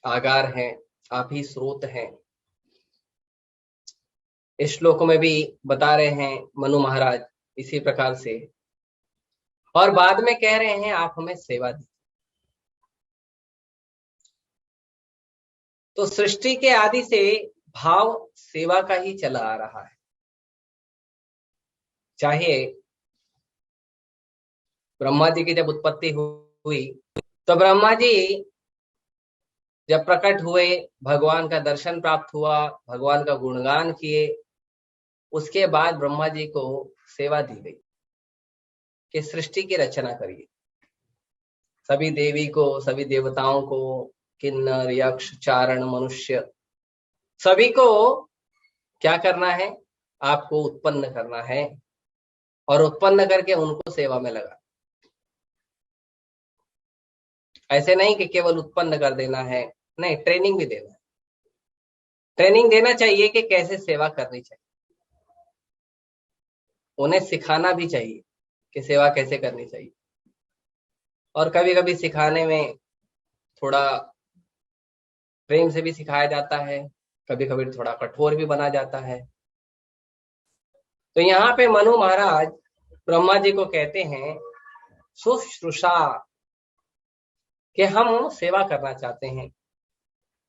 आगार हैं, आप ही स्रोत हैं। इस श्लोक में भी बता रहे हैं मनु महाराज इसी प्रकार से, और बाद में कह रहे हैं आप हमें सेवा दी। तो सृष्टि के आदि से भाव सेवा का ही चला आ रहा है। चाहे ब्रह्मा जी की जब उत्पत्ति हुई तो ब्रह्मा जी जब प्रकट हुए, भगवान का दर्शन प्राप्त हुआ, भगवान का गुणगान किए, उसके बाद ब्रह्मा जी को सेवा दी गई कि सृष्टि की रचना करिए। सभी देवी को, सभी देवताओं को, किन्नर, यक्ष, चारण, मनुष्य, सभी को क्या करना है? आपको उत्पन्न करना है, और उत्पन्न करके उनको सेवा में लगा। ऐसे नहीं कि केवल उत्पन्न कर देना है, नहीं, ट्रेनिंग भी देना है। ट्रेनिंग देना चाहिए कि कैसे सेवा करनी चाहिए, उन्हें सिखाना भी चाहिए कि सेवा कैसे करनी चाहिए। और कभी कभी सिखाने में थोड़ा प्रेम से भी सिखाया जाता है, कभी कभी थोड़ा कठोर भी बना जाता है। तो यहाँ पे मनु महाराज ब्रह्मा जी को कहते हैं शुश्रूषा, कि हम सेवा करना चाहते हैं,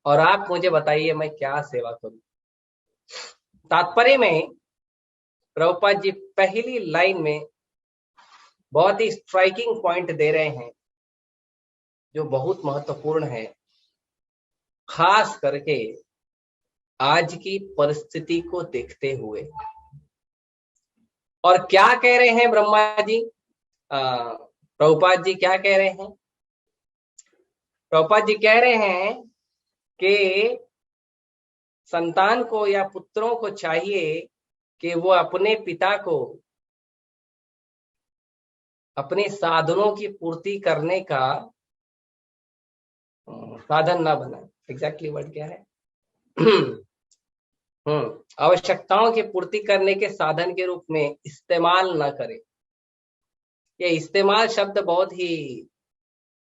और आप मुझे बताइए मैं क्या सेवा करूं। तात्पर्य में प्रभुपाद जी पहली लाइन में बहुत ही स्ट्राइकिंग पॉइंट दे रहे हैं, जो बहुत महत्वपूर्ण है, खास करके आज की परिस्थिति को देखते हुए। और क्या कह रहे हैं ब्रह्मा जी, प्रभुपाद जी क्या कह रहे हैं? प्रभुपाद जी कह रहे हैं कि संतान को या पुत्रों को चाहिए कि वो अपने पिता को अपने साधनों की पूर्ति करने का साधन ना बनाए। एग्जैक्टली वर्ड क्या है? आवश्यकताओं की पूर्ति करने के साधन के रूप में इस्तेमाल ना करे। ये इस्तेमाल शब्द बहुत ही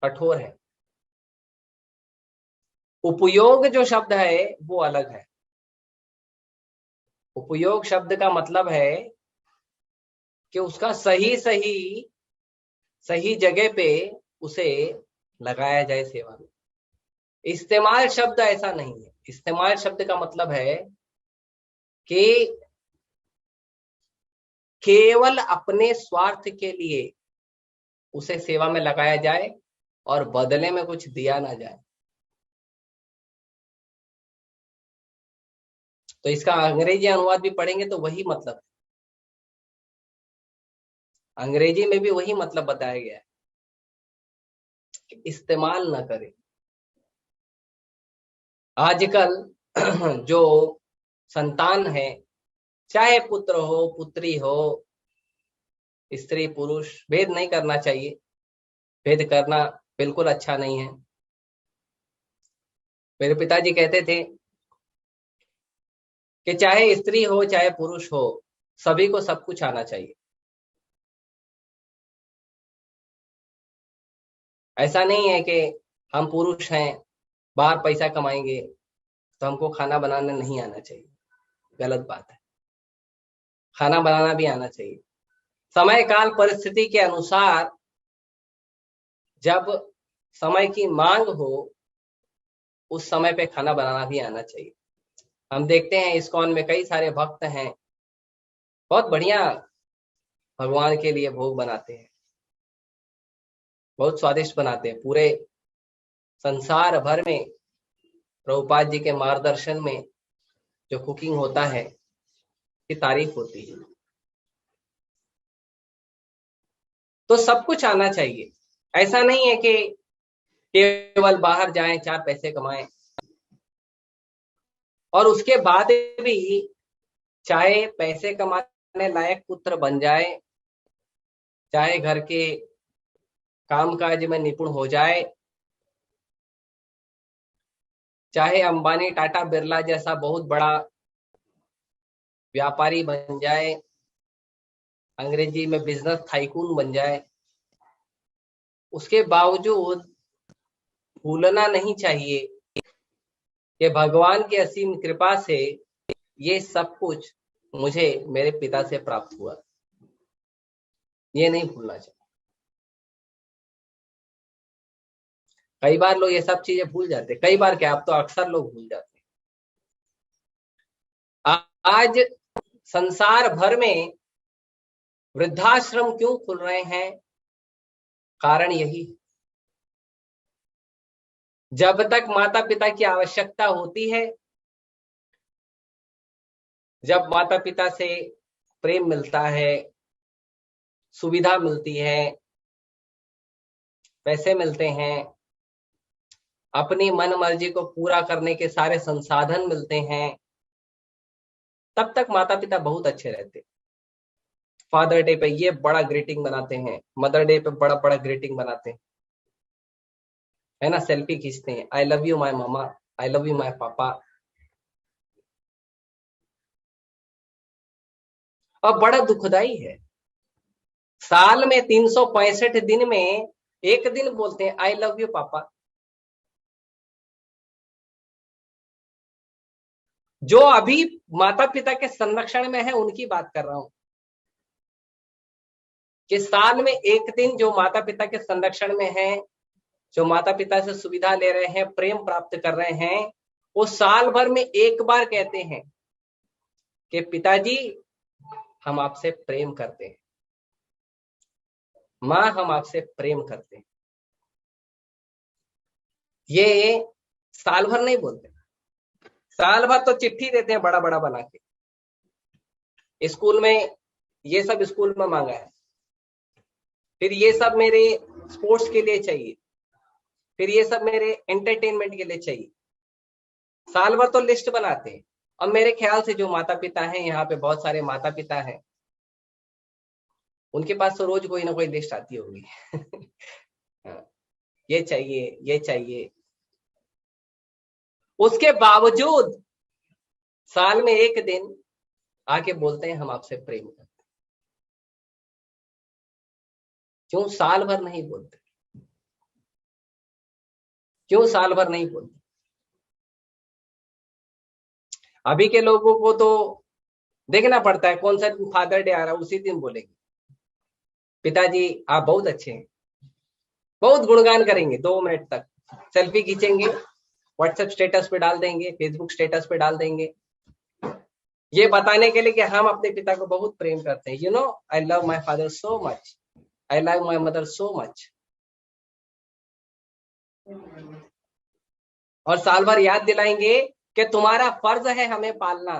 कठोर है। उपयोग जो शब्द है वो अलग है। उपयोग शब्द का मतलब है कि उसका सही जगह पे उसे लगाया जाए सेवा में। इस्तेमाल शब्द ऐसा नहीं है। इस्तेमाल शब्द का मतलब है कि केवल अपने स्वार्थ के लिए उसे सेवा में लगाया जाए और बदले में कुछ दिया ना जाए। तो इसका अंग्रेजी अनुवाद भी पढ़ेंगे तो वही मतलब है। अंग्रेजी में भी वही मतलब बताया गया है कि इस्तेमाल ना करें। आजकल जो संतान है, चाहे पुत्र हो, पुत्री हो, स्त्री पुरुष, भेद नहीं करना चाहिए। भेद करना बिल्कुल अच्छा नहीं है। मेरे पिताजी कहते थे कि चाहे स्त्री हो चाहे पुरुष हो, सभी को सब कुछ आना चाहिए। ऐसा नहीं है कि हम पुरुष हैं, बाहर पैसा कमाएंगे तो हमको खाना बनाना नहीं आना चाहिए। गलत बात है। खाना बनाना भी आना चाहिए। समय काल परिस्थिति के अनुसार जब समय की मांग हो, उस समय पे खाना बनाना भी आना चाहिए। हम देखते हैं इस्कॉन में कई सारे भक्त हैं, बहुत बढ़िया भगवान के लिए भोग बनाते हैं, बहुत स्वादिष्ट बनाते हैं। पूरे संसार भर में प्रभुपाद जी के मार्गदर्शन में जो कुकिंग होता है की तारीफ होती है। तो सब कुछ आना चाहिए। ऐसा नहीं है कि केवल बाहर जाएं, चार पैसे कमाएं, और उसके बाद भी चाहे पैसे कमाने लायक पुत्र बन जाए, चाहे घर के कामकाज में निपुण हो जाए, चाहे अंबानी, टाटा, बिरला जैसा बहुत बड़ा व्यापारी बन जाए, अंग्रेजी में बिजनेस टाइकून बन जाए, उसके बावजूद भूलना नहीं चाहिए कि भगवान की असीम कृपा से ये सब कुछ मुझे मेरे पिता से प्राप्त हुआ, ये नहीं भूलना चाहिए। कई बार लोग ये सब चीजें भूल जाते हैं, कई बार क्या, अब तो अक्सर लोग भूल जाते हैं। आज संसार भर में वृद्धाश्रम क्यों खुल रहे हैं? कारण यही है। जब तक माता पिता की आवश्यकता होती है, जब माता पिता से प्रेम मिलता है, सुविधा मिलती है, पैसे मिलते हैं, अपनी मन मर्जी को पूरा करने के सारे संसाधन मिलते हैं, तब तक माता पिता बहुत अच्छे रहते हैं। फादर डे पे ये बड़ा ग्रीटिंग बनाते हैं, मदर डे पे बड़ा बड़ा ग्रीटिंग बनाते हैं, है ना, सेल्फी खींचते हैं, I love you my mama, I love you my पापा। और बड़ा दुखदाई है, साल में 365 दिन में एक दिन बोलते हैं आई लव यू पापा। जो अभी माता पिता के संरक्षण में है उनकी बात कर रहा हूं, कि साल में एक दिन जो माता पिता के संरक्षण में है, जो माता पिता से सुविधा ले रहे हैं, प्रेम प्राप्त कर रहे हैं, वो साल भर में एक बार कहते हैं कि पिताजी हम आपसे प्रेम करते हैं, माँ हम आपसे प्रेम करते हैं। ये साल भर नहीं बोलते, साल भर तो चिट्ठी देते हैं बड़ा बड़ा बना के, स्कूल में ये सब स्कूल में मांगा है, फिर ये सब मेरे स्पोर्ट्स के लिए चाहिए, फिर ये सब मेरे एंटरटेनमेंट के लिए चाहिए। साल भर तो लिस्ट बनाते हैं। और मेरे ख्याल से जो माता पिता हैं, यहाँ पे बहुत सारे माता पिता हैं, उनके पास तो रोज कोई ना कोई लिस्ट आती होगी। ये चाहिए, ये चाहिए, उसके बावजूद साल में एक दिन आके बोलते हैं हम आपसे प्रेम करते हैं। क्यों साल भर नहीं बोलते? क्यों साल भर नहीं बोलते? अभी के लोगों को तो देखना पड़ता है कौन सा फादर डे आ रहा है, उसी दिन बोलेंगे पिताजी आप बहुत अच्छे हैं, बहुत गुणगान करेंगे 2 मिनट तक, सेल्फी खींचेंगे, व्हाट्सएप स्टेटस पे डाल देंगे, फेसबुक स्टेटस पे डाल देंगे, ये बताने के लिए कि हम अपने पिता को बहुत प्रेम करते हैं। You know I love my father so much, I love my mother so much. और साल भर याद दिलाएंगे कि तुम्हारा फर्ज है हमें पालना।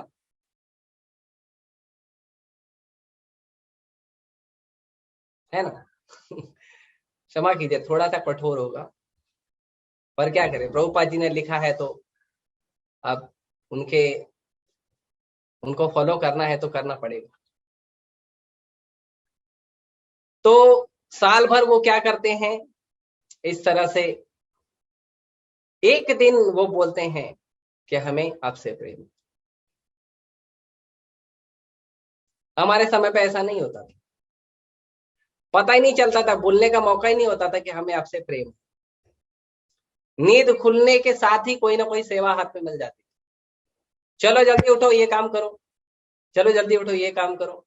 है ना? क्षमा कीजिए, थोड़ा सा कठोर होगा, पर क्या करें, प्रभुपाद जी ने लिखा है तो अब उनके उनको फॉलो करना है तो करना पड़ेगा। तो साल भर वो क्या करते हैं, इस तरह से एक दिन वो बोलते हैं कि हमें आपसे प्रेम। हमारे समय पे ऐसा नहीं होता था, पता ही नहीं चलता था, बोलने का मौका ही नहीं होता था कि हमें आपसे प्रेम। नींद खुलने के साथ ही कोई ना कोई सेवा हाथ में मिल जाती, चलो जल्दी उठो ये काम करो, चलो जल्दी उठो ये काम करो।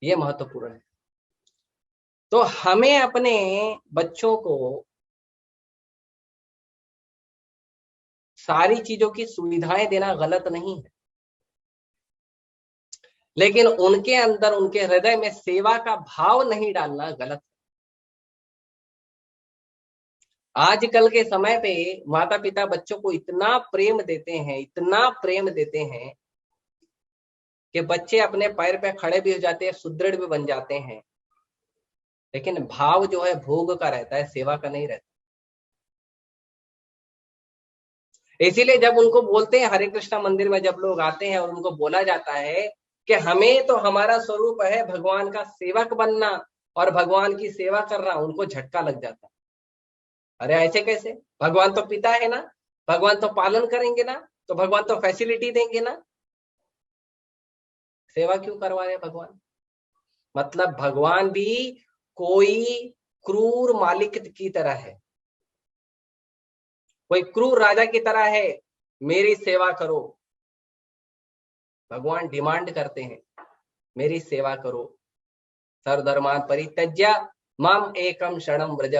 ये महत्वपूर्ण है। तो हमें अपने बच्चों को सारी चीजों की सुविधाएं देना गलत नहीं है, लेकिन उनके अंदर, उनके हृदय में सेवा का भाव नहीं डालना गलत। आजकल के समय पे माता पिता बच्चों को इतना प्रेम देते हैं, इतना प्रेम देते हैं कि बच्चे अपने पैर पे खड़े भी हो जाते हैं, सुदृढ़ भी बन जाते हैं, लेकिन भाव जो है भोग का रहता है, सेवा का नहीं रहता। इसीलिए जब उनको बोलते हैं, हरे कृष्णा मंदिर में जब लोग आते हैं और उनको बोला जाता है कि हमें तो हमारा स्वरूप है भगवान का सेवक बनना और भगवान की सेवा करना, उनको झटका लग जाता है। अरे ऐसे कैसे, भगवान तो पिता है ना, भगवान तो पालन करेंगे ना, तो भगवान तो फैसिलिटी देंगे ना, सेवा क्यों करवा रहे भगवान? मतलब भगवान भी कोई क्रूर मालिक की तरह है, कोई क्रूर राजा की तरह है, मेरी सेवा करो। भगवान डिमांड करते हैं, मेरी सेवा करो। सर्वधर्मान् परित्यज्य माम एकम शरणम व्रज,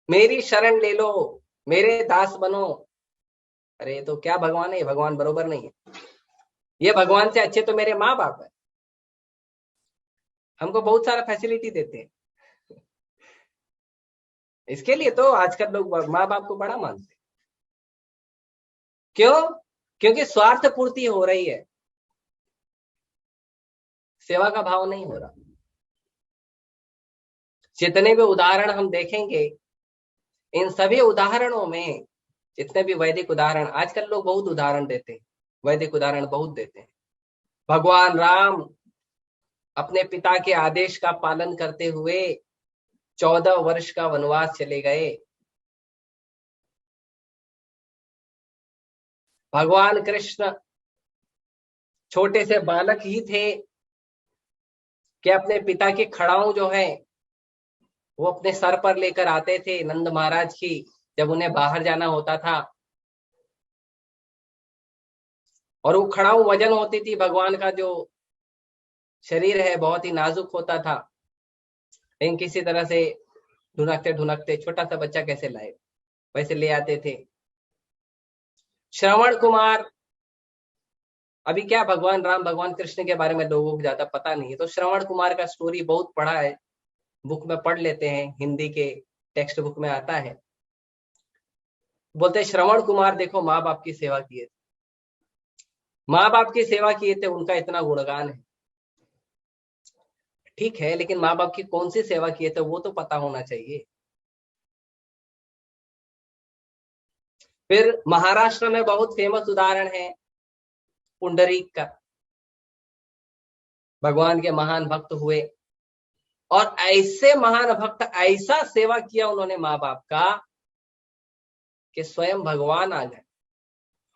मेरी शरण ले लो, मेरे दास बनो। अरे तो क्या भगवान है? भगवान बरोबर नहीं है। ये भगवान से अच्छे तो मेरे माँ बाप है, हमको बहुत सारा फैसिलिटी देते हैं। इसके लिए तो आजकल लोग माँ बाप को बड़ा मानते हैं। क्यों? क्योंकि स्वार्थ पूर्ति हो रही है, सेवा का भाव नहीं हो रहा। जितने भी उदाहरण हम देखेंगे, इन सभी उदाहरणों में, जितने भी वैदिक उदाहरण, आजकल लोग बहुत उदाहरण देते हैं, वैदिक उदाहरण बहुत देते हैं। भगवान राम अपने पिता के आदेश का पालन करते हुए 14 वर्ष का वनवास चले गए। भगवान कृष्ण छोटे से बालक ही थे कि अपने पिता की खड़ाऊ जो है वो अपने सर पर लेकर आते थे नंद महाराज की, जब उन्हें बाहर जाना होता था। और वो खड़ाऊ वजन होती थी, भगवान का जो शरीर है बहुत ही नाजुक होता था, लेकिन किसी तरह से ढुनकते ढुनकते छोटा सा बच्चा कैसे लाए, वैसे ले आते थे। श्रवण कुमार, अभी क्या भगवान राम भगवान कृष्ण के बारे में लोगों को ज्यादा पता नहीं है, तो श्रवण कुमार का स्टोरी बहुत पढ़ा है, बुक में पढ़ लेते हैं, हिंदी के टेक्स्ट बुक में आता है। बोलते हैं श्रवण कुमार देखो माँ बाप की सेवा किए थे, माँ बाप की सेवा किए थे, उनका इतना गुणगान है। ठीक है, लेकिन माँ बाप की कौन सी सेवा किए थे वो तो पता होना चाहिए। फिर महाराष्ट्र में बहुत फेमस उदाहरण है पुंडरीक का, भगवान के महान भक्त हुए, और ऐसे महान भक्त, ऐसा सेवा किया उन्होंने माँ बाप का कि स्वयं भगवान आ गए।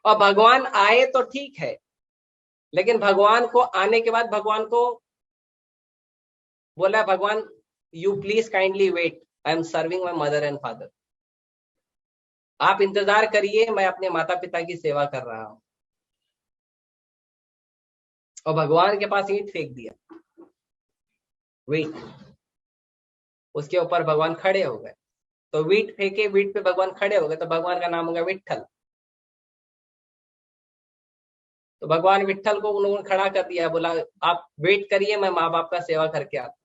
और भगवान आए तो ठीक है, लेकिन भगवान को आने के बाद भगवान को बोला, भगवान you please kindly wait, I am serving my mother and father. आप इंतजार करिए, मैं अपने माता पिता की सेवा कर रहा हूं। और भगवान के पास ईंट फेंक दिया, वेट, उसके ऊपर भगवान खड़े हो गए। तो वीट फेंके, वीट पे भगवान खड़े हो गए, तो भगवान का नाम हो गया विट्ठल। तो भगवान विट्ठल को उन्होंने खड़ा कर दिया, बोला आप वेट करिए, मैं माँ बाप का सेवा करके आता।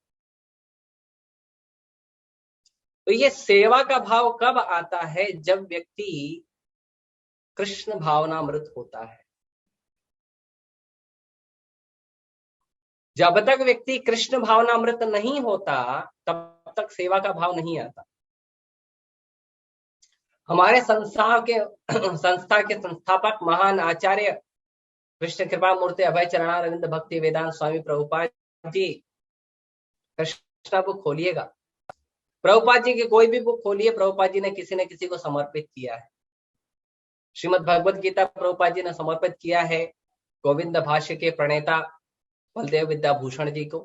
तो ये सेवा का भाव कब आता है? जब व्यक्ति कृष्ण भावनामृत होता है। जब तक व्यक्ति कृष्ण भावनामृत नहीं होता, तब तक सेवा का भाव नहीं आता। हमारे संस्था के संस्थापक महान आचार्य कृष्ण कृपा मूर्ति अभय चरणारविंद भक्ति वेदांत स्वामी प्रभुपाद जी, कृष्णा बुक खोलिएगा, प्रभुपाद जी की कोई भी बुक खोलिए, प्रभुपाद जी ने किसी न किसी को समर्पित किया है। श्रीमद् भगवद गीता प्रभुपाद जी ने समर्पित किया है गोविंद भाष्य के प्रणेता बलदेव विद्याभूषण जी को,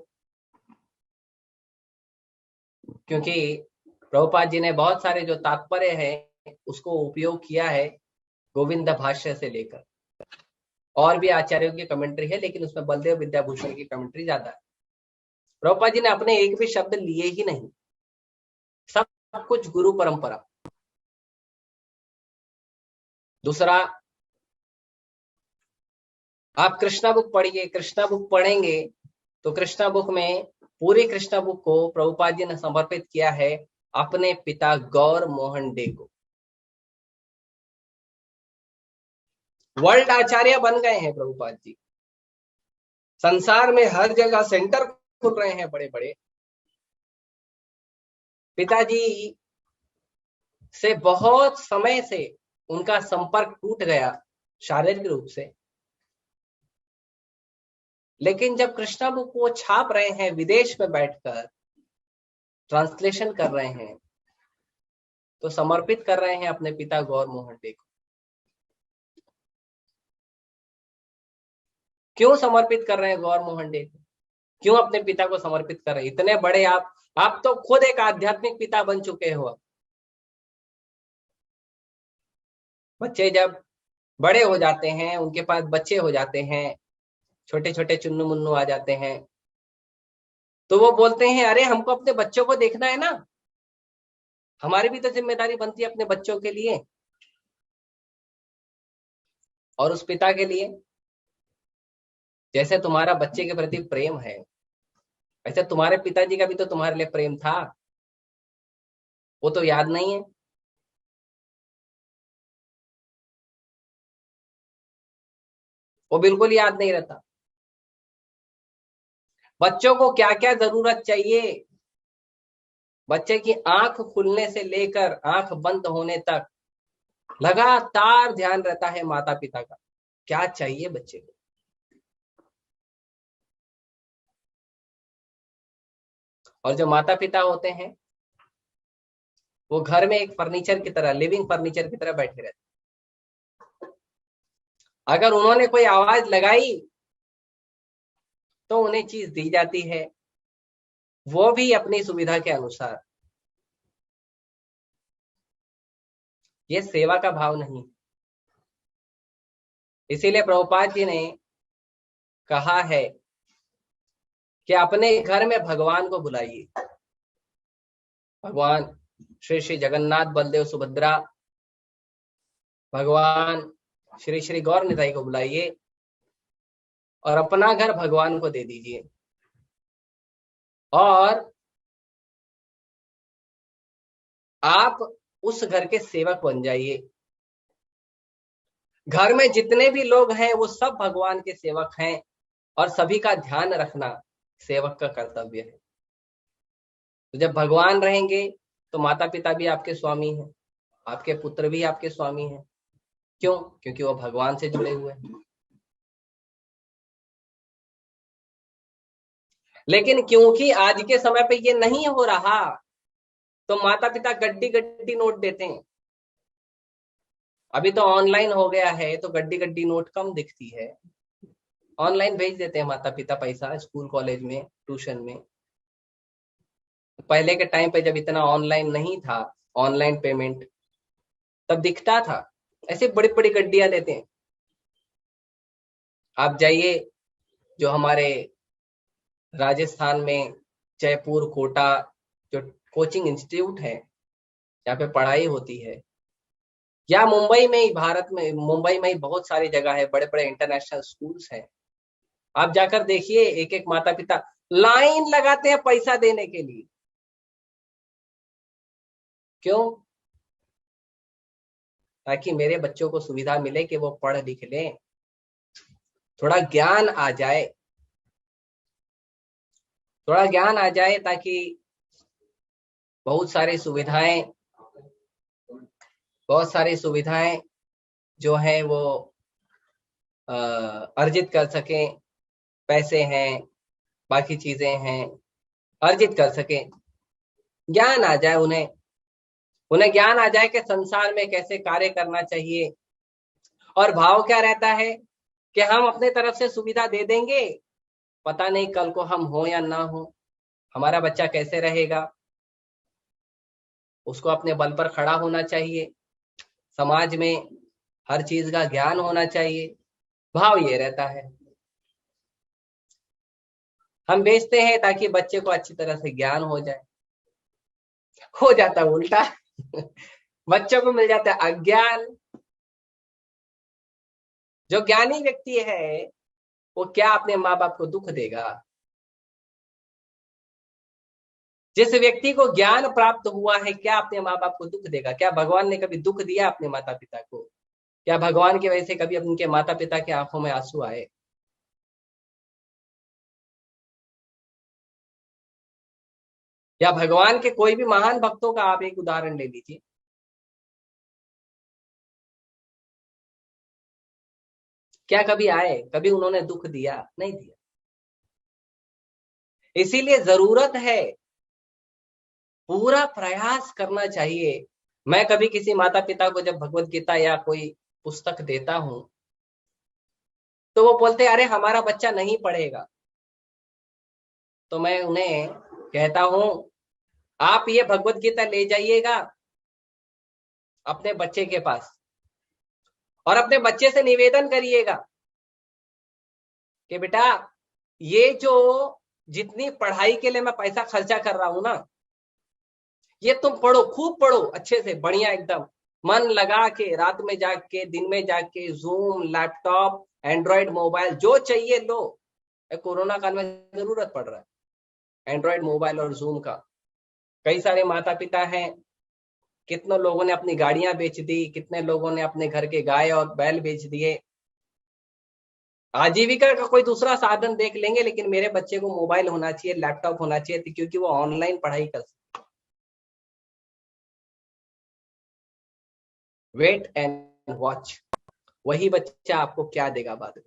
क्योंकि प्रभुपाद जी ने बहुत सारे जो तात्पर्य है उसको उपयोग किया है गोविंद भाष्य से लेकर। और भी आचार्यों की कमेंट्री है, लेकिन उसमें बलदेव विद्याभूषण की कमेंट्री ज्यादा है। प्रभुपाद जी ने अपने एक भी शब्द लिए ही नहीं, सब कुछ गुरु परंपरा। दूसरा, आप कृष्णा बुक पढ़िए, कृष्णा बुक पढ़ेंगे तो कृष्णा बुक में पूरी कृष्णा बुक को प्रभुपाद जी ने समर्पित किया है अपने पिता गौर मोहन डे को। वर्ल्ड आचार्य बन गए हैं प्रभुपाद जी, संसार में हर जगह सेंटर खुल रहे हैं बड़े बड़े। पिताजी से बहुत समय से उनका संपर्क टूट गया शारीरिक रूप से, लेकिन जब कृष्णा बुक वो छाप रहे हैं, विदेश में बैठकर ट्रांसलेशन कर रहे हैं, तो समर्पित कर रहे हैं अपने पिता गौर मोहन डे को। क्यों समर्पित कर रहे हैं गौर मोहन डे को? क्यों अपने पिता को समर्पित कर रहे हैं? इतने बड़े आप तो खुद एक आध्यात्मिक पिता बन चुके हो। बच्चे जब बड़े हो जाते हैं, उनके पास बच्चे हो जाते हैं, छोटे छोटे चुन्नू मुन्नू आ जाते हैं, तो वो बोलते हैं अरे हमको अपने बच्चों को देखना है ना, हमारी भी तो जिम्मेदारी बनती है अपने बच्चों के लिए और उस पिता के लिए। जैसे तुम्हारा बच्चे के प्रति प्रेम है, ऐसे तुम्हारे पिताजी का भी तो तुम्हारे लिए प्रेम था, वो तो याद नहीं है। वो बिल्कुल याद नहीं रहता। बच्चों को क्या क्या जरूरत चाहिए, बच्चे की आंख खुलने से लेकर आंख बंद होने तक लगातार ध्यान रहता है माता पिता का, क्या चाहिए बच्चे को। और जो माता पिता होते हैं वो घर में एक फर्नीचर की तरह, लिविंग फर्नीचर की तरह बैठे रहते हैं। अगर उन्होंने कोई आवाज लगाई तो उन्हें चीज दी जाती है, वो भी अपनी सुविधा के अनुसार। ये सेवा का भाव नहीं। इसीलिए प्रभुपाद जी ने कहा है कि अपने घर में भगवान को बुलाइए। भगवान श्री श्री जगन्नाथ बलदेव सुभद्रा, भगवान श्री श्री गौर निताई को बुलाइए और अपना घर भगवान को दे दीजिए और आप उस घर के सेवक बन जाइए। घर में जितने भी लोग हैं वो सब भगवान के सेवक हैं और सभी का ध्यान रखना सेवक का कर्तव्य है। तो जब भगवान रहेंगे तो माता पिता भी आपके स्वामी हैं, आपके पुत्र भी आपके स्वामी हैं। क्यों? क्योंकि वो भगवान से जुड़े हुए हैं। लेकिन क्योंकि आज के समय पे ये नहीं हो रहा, तो माता पिता गड्डी गड्डी नोट देते हैं। अभी तो ऑनलाइन हो गया है तो गड्डी गड्डी नोट कम दिखती है, ऑनलाइन भेज देते हैं माता पिता पैसा स्कूल कॉलेज में ट्यूशन में। पहले के टाइम पे जब इतना ऑनलाइन नहीं था, ऑनलाइन पेमेंट, तब दिखता था। ऐसे बड़ी बड़ी गड्डियां देते हैं। आप जाइए जो हमारे राजस्थान में जयपुर कोटा जो कोचिंग इंस्टीट्यूट है जहाँ पे पढ़ाई होती है, या मुंबई में ही, भारत में मुंबई में ही बहुत सारी जगह है, बड़े बड़े इंटरनेशनल स्कूल्स हैं। आप जाकर देखिए, एक एक माता पिता लाइन लगाते हैं पैसा देने के लिए। क्यों? ताकि मेरे बच्चों को सुविधा मिले कि वो पढ़ लिख लें, थोड़ा ज्ञान आ जाए, थोड़ा ज्ञान आ जाए, ताकि बहुत सारी सुविधाएं, बहुत सारी सुविधाएं जो है वो अर्जित कर सकें। पैसे हैं, बाकी चीजें हैं, अर्जित कर सकें। ज्ञान आ जाए उन्हें, उन्हें ज्ञान आ जाए कि संसार में कैसे कार्य करना चाहिए। और भाव क्या रहता है कि हम अपने तरफ से सुविधा दे देंगे, पता नहीं कल को हम हो या ना हो, हमारा बच्चा कैसे रहेगा। उसको अपने बल पर खड़ा होना चाहिए, समाज में हर चीज का ज्ञान होना चाहिए। भाव ये रहता है। हम बेचते हैं ताकि बच्चे को अच्छी तरह से ज्ञान हो जाए, हो जाता उल्टा। बच्चों को मिल जाता है अज्ञान। जो ज्ञानी व्यक्ति है वो क्या अपने माँ बाप को दुख देगा? जिस व्यक्ति को ज्ञान प्राप्त हुआ है क्या अपने माँ बाप को दुख देगा? क्या भगवान ने कभी दुख दिया अपने माता पिता को? क्या भगवान की वजह से कभी उनके माता पिता के आंखों में आंसू आए? या भगवान के कोई भी महान भक्तों का आप एक उदाहरण ले लीजिए, क्या कभी आए, कभी उन्होंने दुख दिया? नहीं दिया। इसीलिए जरूरत है, पूरा प्रयास करना चाहिए। मैं कभी किसी माता पिता को जब भगवत गीता या कोई पुस्तक देता हूं तो वो बोलते अरे हमारा बच्चा नहीं पढ़ेगा, तो मैं उन्हें कहता हूं आप ये भगवत गीता ले जाइएगा अपने बच्चे के पास, और अपने बच्चे से निवेदन करिएगा कि बेटा ये जो जितनी पढ़ाई के लिए मैं पैसा खर्चा कर रहा हूं ना, ये तुम पढ़ो, खूब पढ़ो, अच्छे से बढ़िया एकदम मन लगा के, रात में जाग के, दिन में जाग के, जूम, लैपटॉप, एंड्रॉइड मोबाइल जो चाहिए लो। कोरोना काल में जरूरत पड़ रहा है एंड्रॉइड मोबाइल और जूम का। कई सारे माता पिता हैं, कितने लोगों ने अपनी गाड़ियां बेच दी, कितने लोगों ने अपने घर के गाय और बैल बेच दिए। आजीविका का कोई दूसरा साधन देख लेंगे, लेकिन मेरे बच्चे को मोबाइल होना चाहिए, लैपटॉप होना चाहिए, क्योंकि वो ऑनलाइन पढ़ाई कर सकते। वेट एंड वॉच, वही बच्चा आपको क्या देगा बाद में।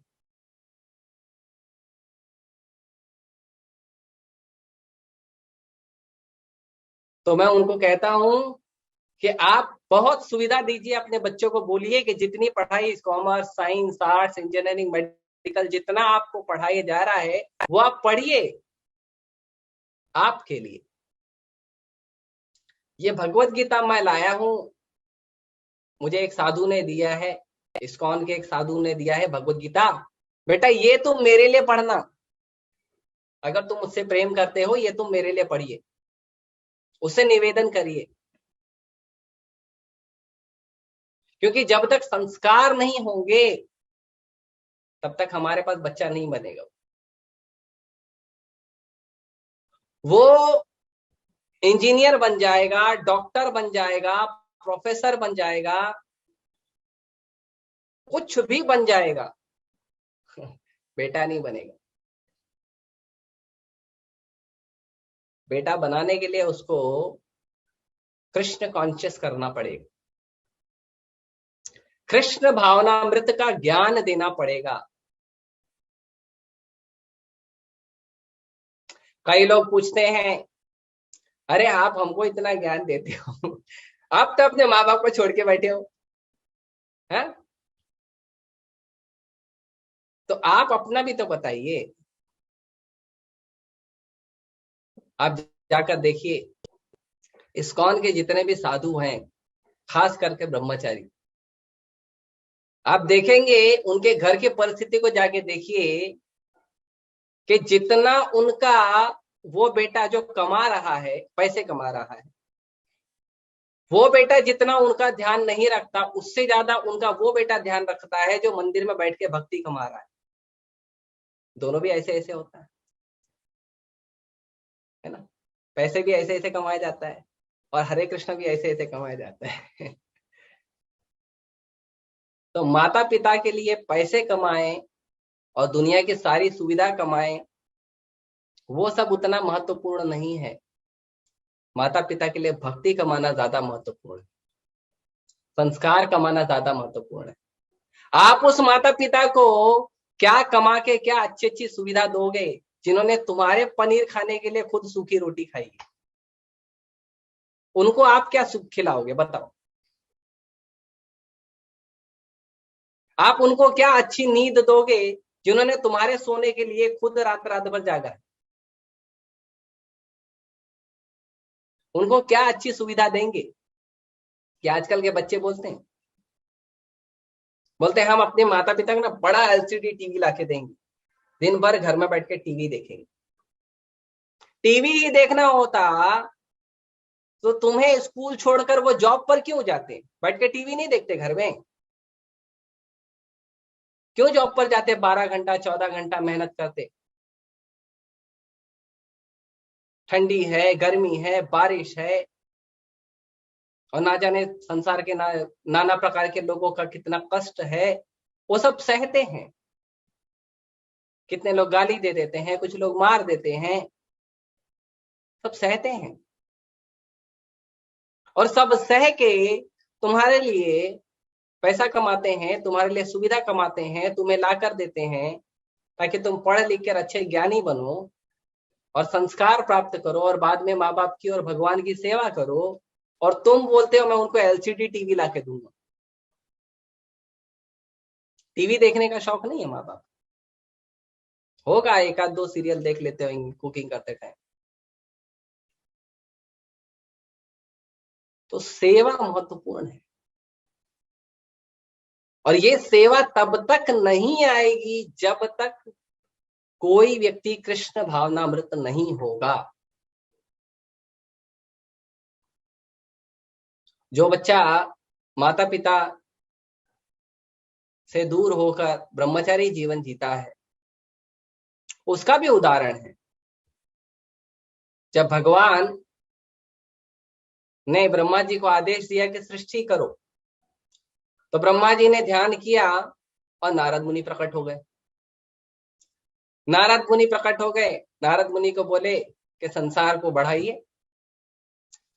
तो मैं उनको कहता हूं कि आप बहुत सुविधा दीजिए अपने बच्चों को, बोलिए कि जितनी पढ़ाई, commerce, science, arts, engineering, medical, जितना आपको पढ़ाया जा रहा है वो आप पढ़िए आपके लिए। ये भगवत गीता मैं लाया हूं, मुझे एक साधु ने दिया है, इस्कॉन के एक साधु ने दिया है भगवत गीता। बेटा ये तुम मेरे लिए पढ़ना, अगर तुम मुझसे प्रेम करते हो ये तुम मेरे लिए पढ़िए, उससे निवेदन करिए, क्योंकि जब तक संस्कार नहीं होंगे तब तक हमारे पास बच्चा नहीं बनेगा। वो इंजीनियर बन जाएगा, डॉक्टर बन जाएगा, प्रोफेसर बन जाएगा, कुछ भी बन जाएगा, बेटा नहीं बनेगा। बेटा बनाने के लिए उसको कृष्ण कॉन्शियस करना पड़ेगा, कृष्ण भावनामृत का ज्ञान देना पड़ेगा। कई लोग पूछते हैं, अरे आप हमको इतना ज्ञान देते हो, आप तो अपने माँ बाप को छोड़ के बैठे हो, हैं? तो आप अपना भी तो बताइए। आप जाकर देखिए, इस्कॉन के जितने भी साधु हैं, खास करके ब्रह्मचारी, आप देखेंगे उनके घर की परिस्थिति को जाके देखिए कि जितना उनका वो बेटा जो कमा रहा है, पैसे कमा रहा है, वो बेटा जितना उनका ध्यान नहीं रखता, उससे ज्यादा उनका वो बेटा ध्यान रखता है जो मंदिर में बैठ के भक्ति कमा रहा है। दोनों भी ऐसे ऐसे होता है ना। पैसे भी ऐसे ऐसे कमाया जाता है और हरे कृष्ण भी ऐसे ऐसे कमाया जाता है। तो माता पिता के लिए पैसे कमाएं और दुनिया की सारी सुविधा कमाएं, वो सब उतना महत्वपूर्ण नहीं है। माता पिता के लिए भक्ति कमाना ज्यादा महत्वपूर्ण है, संस्कार कमाना ज्यादा महत्वपूर्ण है। आप उस माता पिता को क्या कमा के क्या अच्छी अच्छी सुविधा दोगे जिन्होंने तुम्हारे पनीर खाने के लिए खुद सूखी रोटी खाई है? उनको आप क्या सुख खिलाओगे बताओ? आप उनको क्या अच्छी नींद दोगे जिन्होंने तुम्हारे सोने के लिए खुद रात रात भर जागा है? उनको क्या अच्छी सुविधा देंगे? कि आजकल के बच्चे बोलते हैं हम अपने माता पिता को ना बड़ा एलसीडी टीवी लाके देंगे, दिन भर घर में बैठ के टीवी देखेंगे। टीवी ही देखना होता तो तुम्हें स्कूल छोड़कर वो जॉब पर क्यों जाते? बैठ के टीवी नहीं देखते घर में? क्यों जॉब पर जाते? 12 घंटा 14 घंटा मेहनत करते, ठंडी है, गर्मी है, बारिश है, और ना जाने संसार के नाना प्रकार के लोगों का कितना कष्ट है, वो सब सहते हैं। कितने लोग गाली दे देते हैं, कुछ लोग मार देते हैं, सब सहते हैं। और सब सह के तुम्हारे लिए पैसा कमाते हैं, तुम्हारे लिए सुविधा कमाते हैं, तुम्हें ला कर देते हैं ताकि तुम पढ़ लिख कर अच्छे ज्ञानी बनो और संस्कार प्राप्त करो और बाद में माँ बाप की और भगवान की सेवा करो। और तुम बोलते हो मैं उनको एलसीडी टीवी ला के दूंगा। टीवी देखने का शौक नहीं है माँ बाप? होगा एक आध दो सीरियल देख लेते हो कुकिंग करते टाइम। तो सेवा महत्वपूर्ण है। और ये सेवा तब तक नहीं आएगी जब तक कोई व्यक्ति कृष्ण भावनामृत नहीं होगा। जो बच्चा माता पिता से दूर होकर ब्रह्मचारी जीवन जीता है, उसका भी उदाहरण है। जब भगवान ने ब्रह्मा जी को आदेश दिया कि सृष्टि करो, तो ब्रह्मा जी ने ध्यान किया और नारद मुनि प्रकट हो गए। नारद मुनि प्रकट हो गए, नारद मुनि को बोले कि संसार को बढ़ाइए।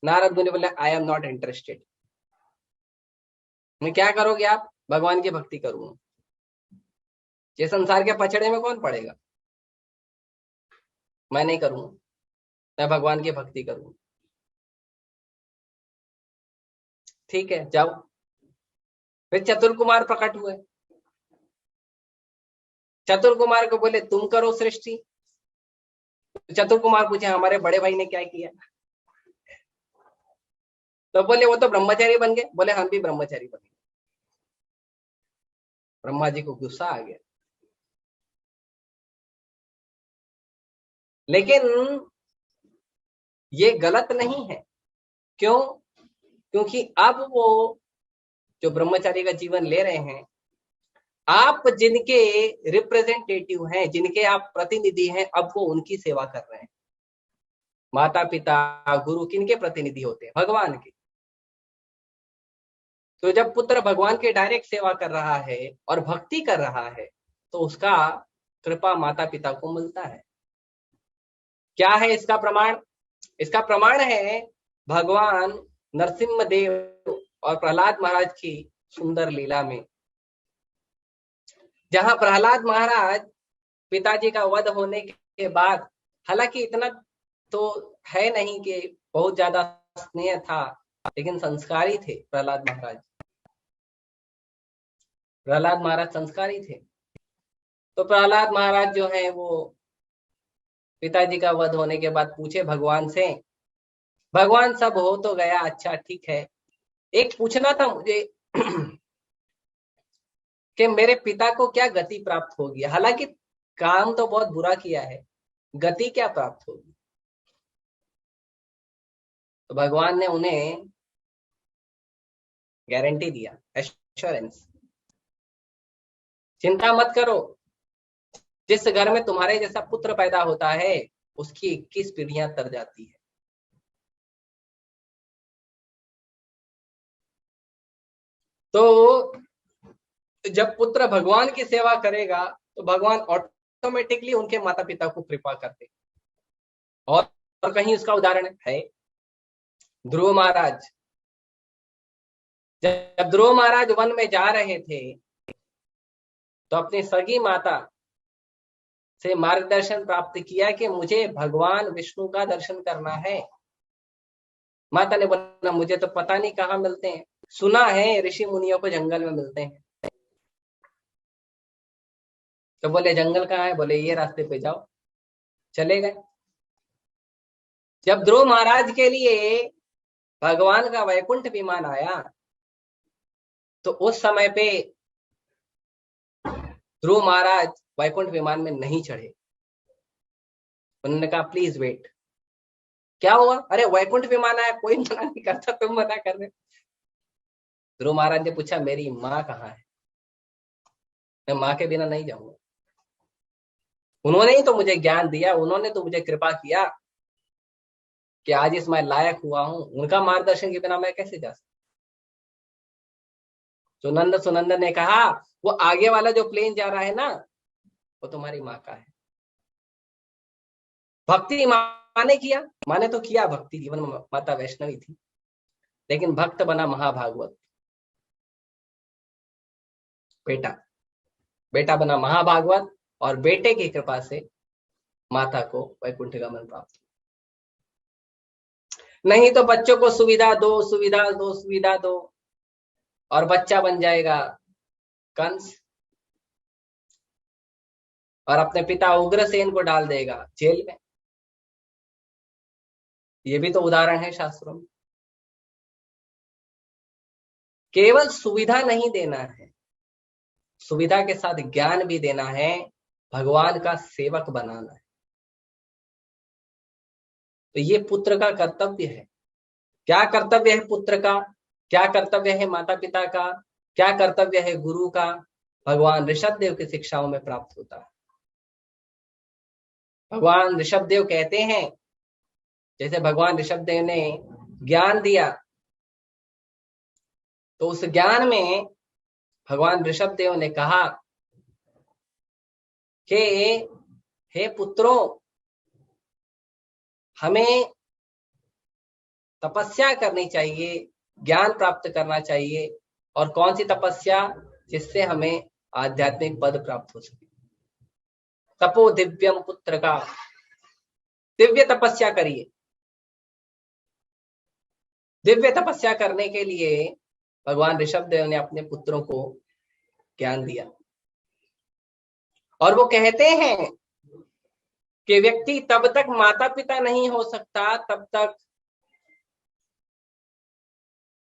नारद मुनि बोले आई एम नॉट इंटरेस्टेड। मैं क्या करोगे आप? भगवान की भक्ति करूंगा। ये संसार के पछड़े में कौन पड़ेगा? मैं नहीं करूंगा, मैं भगवान की भक्ति करूंगा। ठीक है, जाओ। फिर चतुर कुमार प्रकट हुए। चतुर कुमार को बोले तुम करो सृष्टि। चतुर कुमार पूछे हमारे बड़े भाई ने क्या किया? तो बोले वो तो ब्रह्मचारी बन गए। बोले हम भी ब्रह्मचारी बन गए। ब्रह्मा जी को गुस्सा आ गया। लेकिन ये गलत नहीं है। क्यों? क्योंकि अब वो जो ब्रह्मचारी का जीवन ले रहे हैं, आप जिनके रिप्रेजेंटेटिव हैं, जिनके आप प्रतिनिधि हैं, अब वो उनकी सेवा कर रहे हैं। माता पिता गुरु किनके प्रतिनिधि होते हैं? भगवान के। तो जब पुत्र भगवान के डायरेक्ट सेवा कर रहा है और भक्ति कर रहा है, तो उसका कृपा माता पिता को मिलता है। क्या है इसका प्रमाण? इसका प्रमाण है भगवान नरसिम्हा देव और प्रहलाद महाराज की सुंदर लीला में, जहां प्रहलाद महाराज पिताजी का वध होने के बाद, हालांकि इतना तो है नहीं कि बहुत ज्यादा स्नेह था, लेकिन संस्कारी थे प्रहलाद महाराज। प्रहलाद महाराज संस्कारी थे। तो प्रहलाद महाराज जो है वो पिताजी का वध होने के बाद पूछे भगवान से, भगवान सब हो तो गया, अच्छा ठीक है, एक पूछना था मुझे कि मेरे पिता को क्या गति प्राप्त होगी? हालांकि काम तो बहुत बुरा किया है, गति क्या प्राप्त होगी? तो भगवान ने उन्हें गारंटी दिया, एश्योरेंस, चिंता मत करो, जिस घर में तुम्हारे जैसा पुत्र पैदा होता है उसकी 21 पीढ़ियां तर जाती है। तो जब पुत्र भगवान की सेवा करेगा तो भगवान ऑटोमेटिकली उनके माता पिता को कृपा करते। और कहीं उसका उदाहरण है ध्रुव महाराज। जब ध्रुव महाराज वन में जा रहे थे तो अपनी सगी माता से मार्गदर्शन प्राप्त किया कि मुझे भगवान विष्णु का दर्शन करना है। माता ने बोला मुझे तो पता नहीं कहाँ मिलते हैं, सुना है ऋषि मुनियों को जंगल में मिलते हैं। तो बोले जंगल कहाँ है? बोले ये रास्ते पे जाओ। चले गए। जब ध्रुव महाराज के लिए भगवान का वैकुंठ विमान आया तो उस समय पे ध्रुव महाराज वैकुंठ विमान में नहीं चढ़े। उन्होंने कहा प्लीज वेट। क्या हुआ? अरे वैकुंठ विमान आया, कोई मना नहीं करता, तुम मना कर रहे। ध्रुव महाराज ने पूछा मेरी माँ कहाँ है? मैं माँ के बिना नहीं जाऊंगा। उन्होंने ही तो मुझे ज्ञान दिया, उन्होंने तो मुझे कृपा किया कि आज इस मैं लायक हुआ हूं। उनका मार्गदर्शन के बिना मैं कैसे जा सकता? सुनंद सुनंदन ने कहा वो आगे वाला जो प्लेन जा रहा है ना, वो तुम्हारी माँ का है। भक्ति माँ ने किया, माँ ने तो किया भक्ति, जीवन में माता वैष्णवी थी, लेकिन भक्त बना महाभागवत। बेटा बेटा बना महाभागवत और बेटे की कृपा से माता को वैकुंठ गमन प्राप्त। नहीं तो बच्चों को सुविधा दो, सुविधा दो, सुविधा दो, और बच्चा बन जाएगा कंस और अपने पिता उग्रसेन को डाल देगा जेल में। ये भी तो उदाहरण है शास्त्रों में। केवल सुविधा नहीं देना है, सुविधा के साथ ज्ञान भी देना है, भगवान का सेवक बनाना है। तो ये पुत्र का कर्तव्य है। क्या कर्तव्य है पुत्र का, क्या कर्तव्य है माता पिता का, क्या कर्तव्य है गुरु का, भगवान ऋषभ देव की शिक्षाओं में प्राप्त होता है। भगवान ऋषभ देव कहते हैं, जैसे भगवान ऋषभ देव ने ज्ञान दिया, तो उस ज्ञान में भगवान ऋषभ देव ने कहा कि हे पुत्रों, हमें तपस्या करनी चाहिए, ज्ञान प्राप्त करना चाहिए। और कौन सी तपस्या? जिससे हमें आध्यात्मिक पद प्राप्त हो सके। तपो दिव्यम पुत्र का, दिव्य तपस्या करिए। दिव्य तपस्या करने के लिए भगवान ऋषभ देव ने अपने पुत्रों को ज्ञान दिया। और वो कहते हैं कि व्यक्ति तब तक माता पिता नहीं हो सकता, तब तक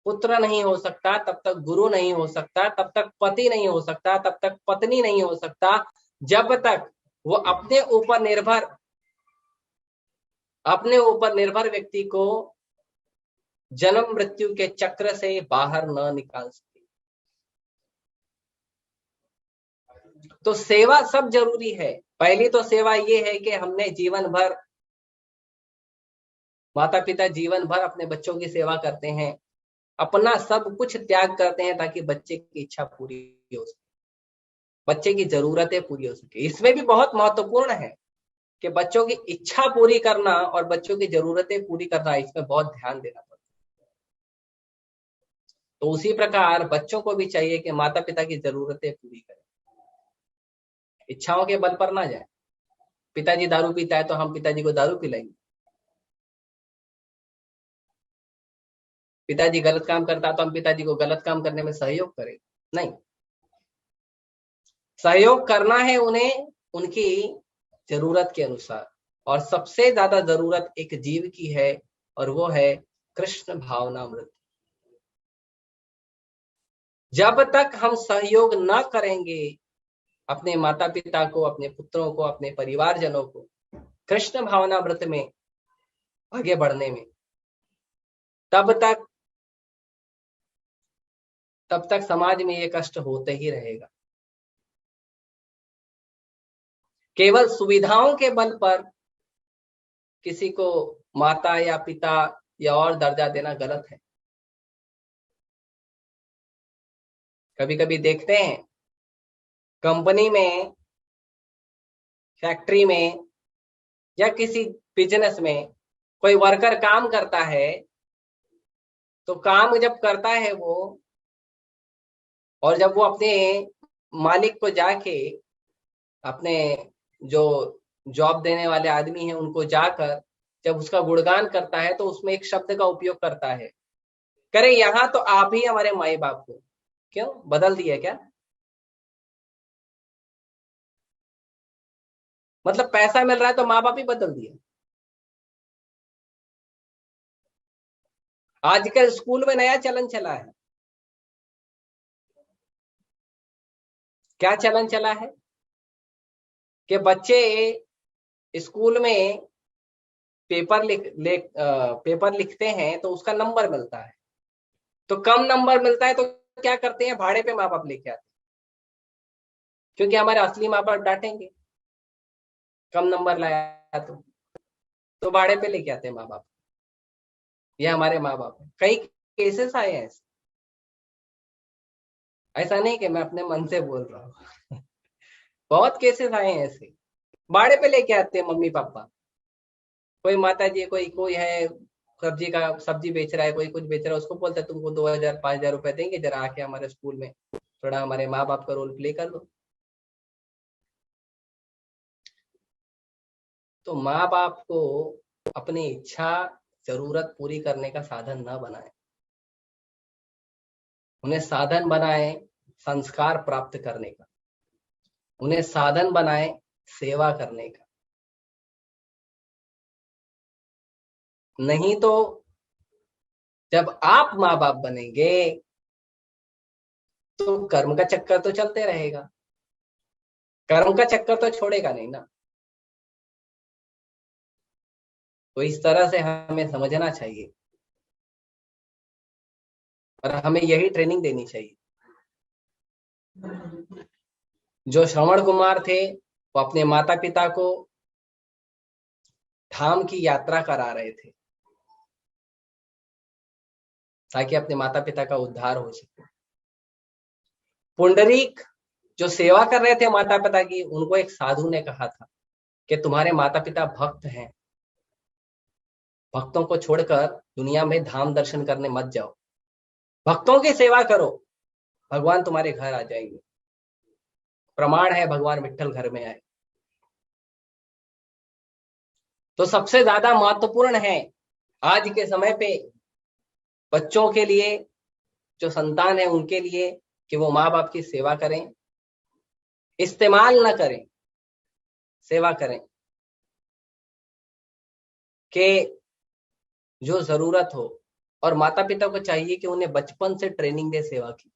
पुत्र नहीं हो सकता, तब तक गुरु नहीं हो सकता, तब तक पति नहीं हो सकता, तब तक पत्नी नहीं हो सकता, जब तक वो अपने ऊपर निर्भर व्यक्ति को जन्म मृत्यु के चक्र से बाहर न निकाल सके। तो सेवा सब जरूरी है। पहली तो सेवा ये है कि हमने जीवन भर, माता पिता जीवन भर अपने बच्चों की सेवा करते हैं, अपना सब कुछ त्याग करते हैं ताकि बच्चे की इच्छा पूरी हो सके, बच्चे की जरूरतें पूरी हो सके। इसमें भी बहुत महत्वपूर्ण है कि बच्चों की इच्छा पूरी करना और बच्चों की जरूरतें पूरी करना, इसमें बहुत ध्यान देना पड़ता है। तो उसी प्रकार बच्चों को भी चाहिए कि माता पिता की जरूरतें पूरी करें, इच्छाओं के बल पर ना जाए। पिताजी दारू पीता है तो हम पिताजी को दारू पिलाएंगे, पिताजी गलत काम करता है तो हम पिताजी को गलत काम करने में सहयोग करें? नहीं, सहयोग करना है उन्हें उनकी जरूरत के अनुसार। और सबसे ज्यादा जरूरत एक जीव की है, और वो है कृष्ण भावनामृत। जब तक हम सहयोग न करेंगे अपने माता पिता को, अपने पुत्रों को, अपने परिवारजनों को कृष्ण भावनामृत में आगे बढ़ने में, तब तक समाज में ये कष्ट होते ही रहेगा। केवल सुविधाओं के बल पर किसी को माता या पिता या और दर्जा देना गलत है। कभी कभी देखते हैं कंपनी में, फैक्ट्री में या किसी बिजनेस में कोई वर्कर काम करता है, तो काम जब करता है वो, और जब वो अपने मालिक को जाके, अपने जो जॉब देने वाले आदमी हैं उनको जाकर जब उसका गुणगान करता है, तो उसमें एक शब्द का उपयोग करता है, करे यहाँ तो आप ही हमारे माई बाप हो। क्यों बदल दिया क्या? मतलब पैसा मिल रहा है तो माँ बाप ही बदल दिए। आजकल स्कूल में नया चलन चला है। क्या चलन चला है? कि बच्चे स्कूल में पेपर लिखते हैं तो उसका नंबर मिलता है, तो कम नंबर मिलता है तो क्या करते हैं, भाड़े पे माँ बाप लेके आते हैं, क्योंकि हमारे असली माँ बाप डांटेंगे कम नंबर लाया तो भाड़े पे लेके आते हैं माँ बाप। ये हमारे माँ बाप है। कई केसेस आए हैं ऐसा नहीं कि मैं अपने मन से बोल रहा हूँ बहुत केसेस आए हैं ऐसे, भाड़े पे लेके आते हैं मम्मी पापा। कोई माता जी, कोई कोई है सब्जी बेच रहा है, कोई कुछ बेच रहा है, उसको बोलता है तुमको 2000-5000 रुपए देंगे, जरा आके हमारे स्कूल में थोड़ा हमारे माँ बाप का रोल प्ले कर लो। तो माँ बाप को अपनी इच्छा, जरूरत पूरी करने का साधन न बनाए, उन्हें साधन बनाए संस्कार प्राप्त करने का, उन्हें साधन बनाए सेवा करने का। नहीं तो जब आप माँ बाप बनेंगे तो कर्म का चक्कर तो चलते रहेगा। कर्म का चक्कर तो छोड़ेगा नहीं ना। तो इस तरह से हमें समझना चाहिए और हमें यही ट्रेनिंग देनी चाहिए। जो श्रवण कुमार थे वो अपने माता पिता को धाम की यात्रा करा रहे थे ताकि अपने माता पिता का उद्धार हो सके। पुंडरीक जो सेवा कर रहे थे माता पिता की, उनको एक साधु ने कहा था कि तुम्हारे माता पिता भक्त हैं, भक्तों को छोड़कर दुनिया में धाम दर्शन करने मत जाओ, भक्तों की सेवा करो, भगवान तुम्हारे घर आ जाएंगे। प्रमाण है भगवान विट्ठल घर में आए। तो सबसे ज्यादा महत्वपूर्ण है आज के समय पे बच्चों के लिए, जो संतान है उनके लिए, कि वो माँ बाप की सेवा करें, इस्तेमाल न करें, सेवा करें, कि जो जरूरत हो। और माता पिता को चाहिए कि उन्हें बचपन से ट्रेनिंग दे सेवा की।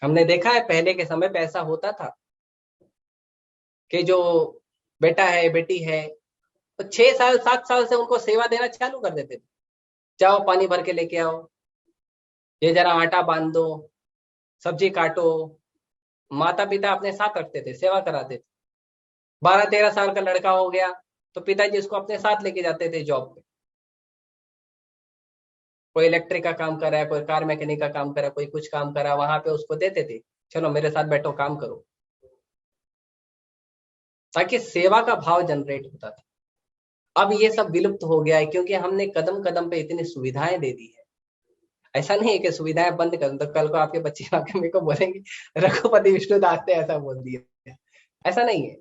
हमने देखा है पहले के समय पे ऐसा होता था कि जो बेटा है बेटी है तो 6 साल 7 साल से उनको सेवा देना चालू कर देते थे। जाओ पानी भर के लेके आओ, ये जरा आटा बांध दो, सब्जी काटो। माता पिता अपने साथ रखते थे, सेवा कराते थे। 12-13 साल का लड़का हो गया तो पिताजी उसको अपने साथ लेके जाते थे जॉब पे। कोई इलेक्ट्रिक का काम कर रहा है, कोई कार मैकेनिक का काम कर रहा है, कोई कुछ काम कर रहा है, वहां पे उसको देते थे, चलो मेरे साथ बैठो काम करो, ताकि सेवा का भाव जनरेट होता था। अब ये सब विलुप्त हो गया है क्योंकि हमने कदम कदम पे इतनी सुविधाएं दे दी है। ऐसा नहीं है कि सुविधाएं बंद कर दो तो कल को आपके बच्चे आके मेरे को बोलेंगे रघुपति विष्णुदास ने ऐसा बोल दिया। ऐसा नहीं है,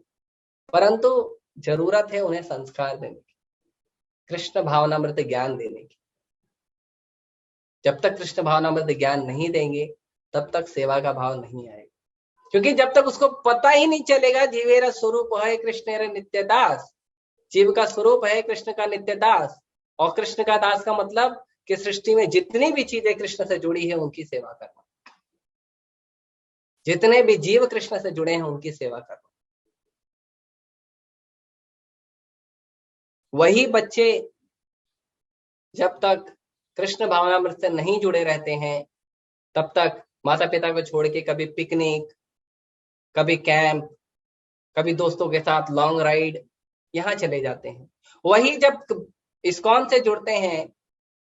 परंतु जरूरत है उन्हें संस्कार देने की, कृष्ण भावनामृत ज्ञान देने की। जब तक कृष्ण भावनामृत ज्ञान नहीं देंगे तब तक सेवा का भाव नहीं आएगा, क्योंकि जब तक उसको पता ही नहीं चलेगा जीवेरा स्वरूप है कृष्ण नित्य दास, जीव का स्वरूप है कृष्ण का नित्य दास। और कृष्ण का दास का मतलब कि सृष्टि में जितनी भी चीजें कृष्ण से जुड़ी है उनकी सेवा करना, जितने भी जीव कृष्ण से जुड़े हैं उनकी सेवा करना। वही बच्चे जब तक कृष्ण भावनामृत से नहीं जुड़े रहते हैं तब तक माता पिता को छोड़ के कभी पिकनिक, कभी कैंप, कभी दोस्तों के साथ लॉन्ग राइड, यहाँ चले जाते हैं। वही जब इस्कॉन से जुड़ते हैं,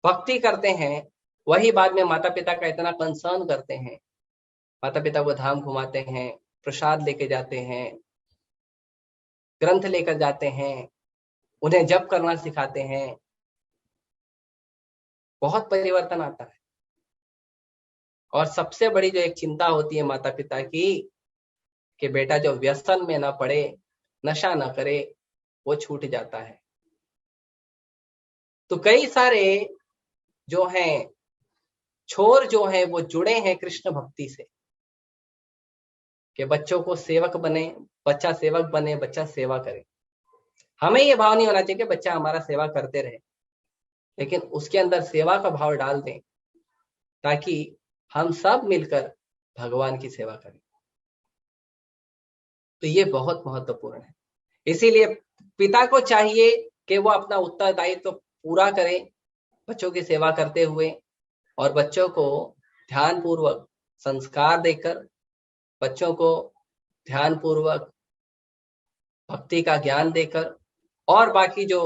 भक्ति करते हैं, वही बाद में माता पिता का इतना कंसर्न करते हैं, माता पिता को धाम घुमाते हैं, प्रसाद लेके जाते हैं, ग्रंथ लेकर जाते हैं, उन्हें जप करना सिखाते हैं। बहुत परिवर्तन आता है। और सबसे बड़ी जो एक चिंता होती है माता पिता की कि बेटा जो व्यसन में ना पड़े, नशा ना करे, वो छूट जाता है। तो कई सारे जो हैं छोर जो हैं वो जुड़े हैं कृष्ण भक्ति से, कि बच्चों को सेवक बने, बच्चा सेवक बने, बच्चा सेवा करे। हमें ये भाव नहीं होना चाहिए कि बच्चा हमारा सेवा करते रहे, लेकिन उसके अंदर सेवा का भाव डाल दें ताकि हम सब मिलकर भगवान की सेवा करें। तो ये बहुत महत्वपूर्ण है। इसीलिए पिता को चाहिए कि वो अपना उत्तरदायित्व पूरा करे बच्चों की सेवा करते हुए, और बच्चों को ध्यान पूर्वक संस्कार देकर, बच्चों को ध्यान पूर्वक भक्ति का ज्ञान देकर, और बाकी जो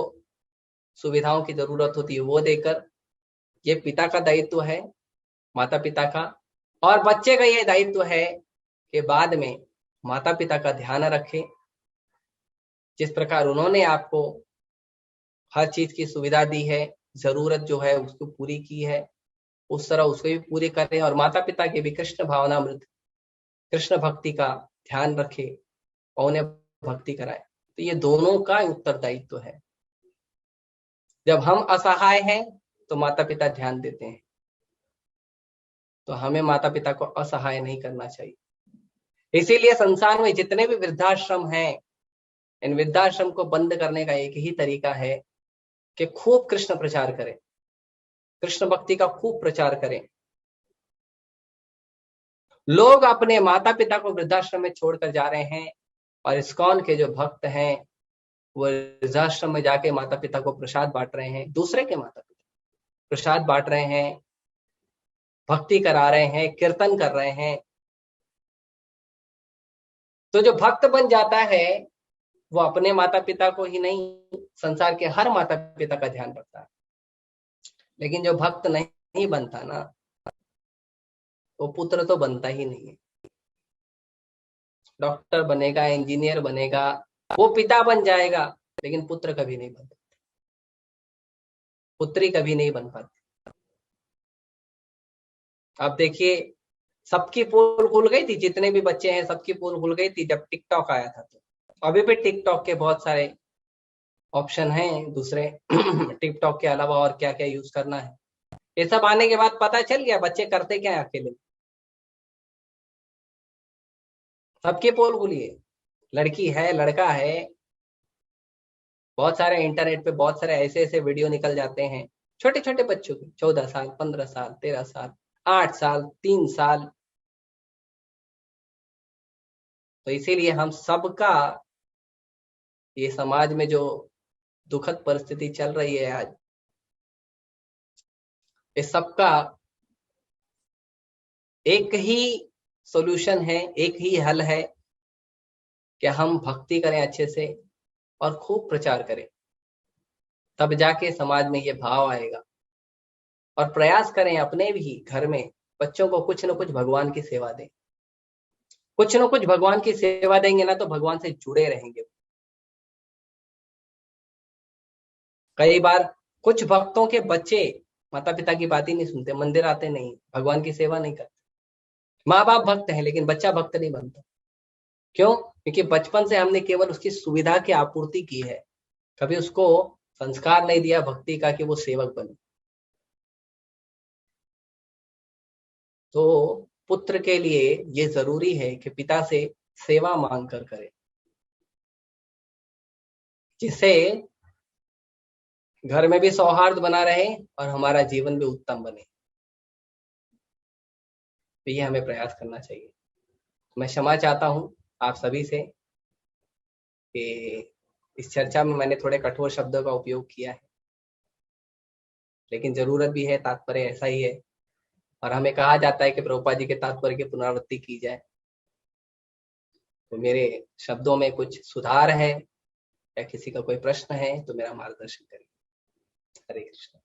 सुविधाओं की जरूरत होती है वो देकर, ये पिता का दायित्व है, माता पिता का। और बच्चे का ये दायित्व है कि बाद में माता पिता का ध्यान रखें। जिस प्रकार उन्होंने आपको हर चीज की सुविधा दी है, जरूरत जो है उसको पूरी की है, उस तरह उसको भी पूरी करें, और माता पिता के भी कृष्ण भावनामृत, कृष्ण भक्ति का ध्यान रखें और उन्हें भक्ति कराएं। तो ये दोनों का उत्तरदायित्व है। जब हम असहाय हैं तो माता पिता ध्यान देते हैं, तो हमें माता पिता को असहाय नहीं करना चाहिए। इसीलिए संसार में जितने भी वृद्धाश्रम हैं, इन वृद्धाश्रम को बंद करने का एक ही तरीका है कि खूब कृष्ण प्रचार करें, कृष्ण भक्ति का खूब प्रचार करें। लोग अपने माता पिता को वृद्धाश्रम में छोड़कर जा रहे हैं और इस्कॉन के जो भक्त हैं वो वृद्धाश्रम में जाके माता पिता को प्रसाद बांट रहे हैं, दूसरे के माता पिता प्रसाद बांट रहे हैं, भक्ति करा रहे हैं, कीर्तन कर रहे हैं। तो जो भक्त बन जाता है वो अपने माता पिता को ही नहीं, संसार के हर माता पिता का ध्यान रखता है। लेकिन जो भक्त नहीं बनता ना, वो पुत्र तो बनता ही नहीं है। डॉक्टर बनेगा, इंजीनियर बनेगा, वो पिता बन जाएगा, लेकिन पुत्र कभी नहीं बनता, पुत्री कभी नहीं बन पाती। अब देखिए, सबकी पोल खुल गई थी, जितने भी बच्चे हैं सबकी पोल खुल गई थी जब टिकटॉक आया था। तो अभी भी टिकटॉक के बहुत सारे ऑप्शन हैं दूसरे टिकटॉक के अलावा और क्या क्या यूज करना है। ये सब आने के बाद पता चल गया बच्चे करते क्या है अकेले। सबकी पोल खुली है, लड़की है लड़का है। बहुत सारे इंटरनेट पे बहुत सारे ऐसे ऐसे वीडियो निकल जाते हैं छोटे छोटे बच्चों के, 14 साल, 15 साल, 13 साल, 8 साल, 3 साल। तो इसीलिए हम सबका, ये समाज में जो दुखद परिस्थिति चल रही है आज, इस सबका एक ही सॉल्यूशन है, एक ही हल है कि हम भक्ति करें अच्छे से और खूब प्रचार करें, तब जाके समाज में ये भाव आएगा। और प्रयास करें अपने भी घर में बच्चों को कुछ न कुछ भगवान की सेवा दें। कुछ न कुछ भगवान की सेवा देंगे ना तो भगवान से जुड़े रहेंगे। कई बार कुछ भक्तों के बच्चे माता पिता की बात ही नहीं सुनते, मंदिर आते नहीं, भगवान की सेवा नहीं करते। माँ बाप भक्त हैं लेकिन बच्चा भक्त नहीं बनता। क्यों? क्योंकि बचपन से हमने केवल उसकी सुविधा की आपूर्ति की है, कभी उसको संस्कार नहीं दिया भक्ति का कि वो सेवक बने। तो पुत्र के लिए ये जरूरी है कि पिता से सेवा मांग कर करे, जिससे घर में भी सौहार्द बना रहे और हमारा जीवन भी उत्तम बने। तो ये हमें प्रयास करना चाहिए। मैं क्षमा चाहता हूं आप सभी से कि इस चर्चा में मैंने थोड़े कठोर शब्दों का उपयोग किया है, लेकिन जरूरत भी है, तात्पर्य ऐसा ही है। और हमें कहा जाता है कि प्रभुपाद जी के तात्पर्य की पुनरावृत्ति की जाए। तो मेरे शब्दों में कुछ सुधार है या किसी का कोई प्रश्न है तो मेरा मार्गदर्शन करिए। हरे कृष्ण।